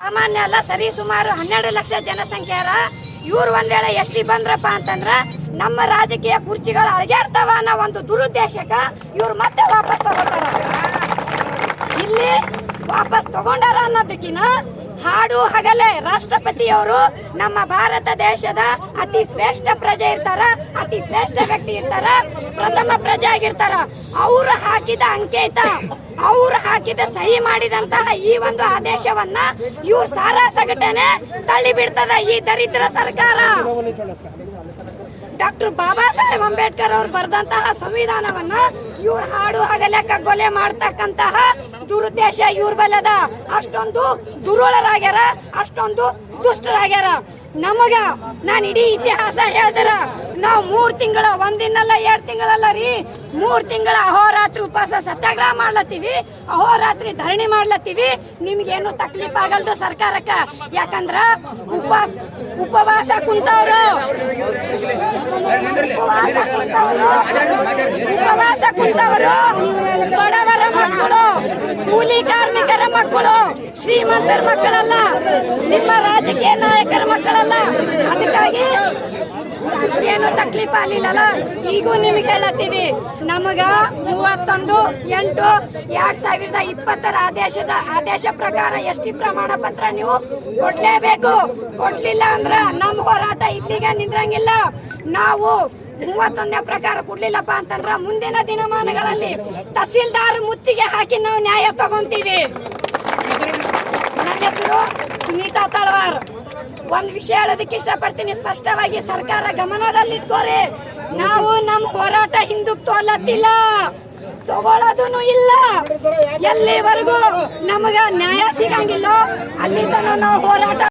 ಸಾಮಾನ್ಯ ಅಲ್ಲ, ಸರಿ ಸುಮಾರು 12 ಲಕ್ಷ ಜನಸಂಖ್ಯೆಯರ ಇವ್ರು ಒಂದ್ ವೇಳೆ ಎಷ್ಟಿ ಬಂದ್ರಪ್ಪ ಅಂತಂದ್ರ ನಮ್ಮ ರಾಜಕೀಯ ಕುರ್ಚಿಗಳು ಅಳಗ್ಯಾಡ್ತಾವ ಅನ್ನೋ ಒಂದು ದುರುದ್ದೇಶಕ್ಕ ಇವ್ರು ಮತ್ತೆ ವಾಪಸ್ ತಗೋತಾರ. ಇಲ್ಲಿ ವಾಪಸ್ ತಗೊಂಡಾರ ಅನ್ನೋದಕ್ಕಿನ ಹಾಡು ಹಗಲೇ ರಾಷ್ಟ್ರಪತಿಯವರು ನಮ್ಮ ಭಾರತ ದೇಶದ ಅತಿ ಶ್ರೇಷ್ಠ ಪ್ರಜೆ ಇರ್ತಾರ, ಅತಿ ಶ್ರೇಷ್ಠ ವ್ಯಕ್ತಿ ಇರ್ತಾರ, ಪ್ರಥಮ ಪ್ರಜೆ ಆಗಿರ್ತಾರ. ಅವ್ರು ಹಾಕಿದ ಅಂಕೇತ, ಅವ್ರು ಹಾಕಿದ ಸಹಿ ಮಾಡಿದಂತಹ ಈ ಒಂದು ಆದೇಶವನ್ನ ಇವ್ರು ಸಾರಾ ಸಗಟನೆ ತಳ್ಳಿ ಬಿಡ್ತದ ಈ ದರಿದ್ರ ಸರ್ಕಾರ. ಡಾಕ್ಟರ್ ಬಾಬಾ ಸಾಹೇಬ್ ಅಂಬೇಡ್ಕರ್ ಅವ್ರು ಬರೆದಂತಹ ಸಂವಿಧಾನವನ್ನ ಇವ್ರು ಹಾಡು ಹಗಲೇ ಕಗ್ಗೊಲೆ ಮಾಡ್ತಕ್ಕಂತಹ ದುರುದ್ದೇಶ ಇವ್ರ ಬಲ್ಲದ. ಅಷ್ಟೊಂದು ದುರುಳರಾಗ್ಯಾರ, ಅಷ್ಟೊಂದು ದುಷ್ಟರಾಗ್ಯಾರ. ನಮಗ ನಾನು ಇಡೀ ಇತಿಹಾಸ ಹೇಳಿದ್ರ ನಾವು 3 ತಿಂಗಳ, ಒಂದಿನಲ್ಲ 2 ತಿಂಗಳಲ್ಲ ರೀ, 3 ತಿಂಗಳ ಅಹೋರಾತ್ರಿ ಉಪವಾಸ ಸತ್ಯಾಗ್ರಹ ಮಾಡ್ಲತ್ತೀವಿ, ಅಹೋರಾತ್ರಿ ಧರಣಿ ಮಾಡ್ಲತ್ತೀವಿ. ನಿಮ್ಗೇನು ತಕ್ಲೀಫ್ ಆಗಲ್ದು ಸರ್ಕಾರಕ್ಕ. ಯಾಕಂದ್ರ ಉಪವಾಸ ಕುಂತವ್ರು ಬಡವರ ಮಕ್ಕಳು, ಕೂಲಿ ಕಾರ್ಮಿಕರ ಮಕ್ಕಳು, ಶ್ರೀಮಂತರ ಮಕ್ಕಳಲ್ಲ, ನಿಮ್ಮ ರಾಜಕೀಯ ನಾಯಕರ ಮಕ್ಕಳಲ್ಲ. ಅದಕ್ಕಾಗಿ ಏನು ತಕ್ಲೀಫ್ ಆಗ್ಲಿಲ್ಲಲ್ಲ. ಈಗೂ ನಿಮಗೆ ಹೇಳತ್ತೀವಿ, ನಮಗ 31/8/2020 ಆದೇಶ ಪ್ರಕಾರ ಎಸ್ಟಿ ಪ್ರಮಾಣ ಪತ್ರ ನೀವು ಕೊಡ್ಲೇಬೇಕು. ಕೊಡ್ಲಿಲ್ಲ ಅಂದ್ರ ನಮ್ಮ ಹೋರಾಟ ಇಲ್ಲಿಗೆ ನಿಂದ್ರಂಗಿಲ್ಲ. ನಾವು 31ನೇ ಪ್ರಕಾರ ಕೊಡ್ಲಿಲ್ಲಪ್ಪ ಅಂತಂದ್ರ ಮುಂದಿನ ದಿನಮಾನಗಳಲ್ಲಿ ತಹಸೀಲ್ದಾರ್ ಮುತ್ತಿಗೆ ಹಾಕಿ ನಾವು ನ್ಯಾಯ ತಗೊಂತೀವಿ. ನನ್ನ ಹೆಸರು ಸುನೀತಾ ತಳವಾರ್. ಒಂದ್ ವಿಷಯ ಹೇಳೋದಕ್ಕೆ ಇಷ್ಟಪಡ್ತೀನಿ ಸ್ಪಷ್ಟವಾಗಿ, ಸರ್ಕಾರ ಗಮನದಲ್ಲಿಟ್ಕೋರಿ. ನಾವು ನಮ್ಮ ಹೋರಾಟ ಹಿಂದುಕ್ತು ಅಲ್ಲತ್ತಿಲ್ಲ, ತಗೊಳ್ಳೋದನ್ನು ಇಲ್ಲ. ಎಲ್ಲಿವರೆಗೂ ನಮಗ ನ್ಯಾಯ ಸಿಗಂಗಿಲ್ಲೋ ಅಲ್ಲಿ ತನಕ ನಾವು ಹೋರಾಟ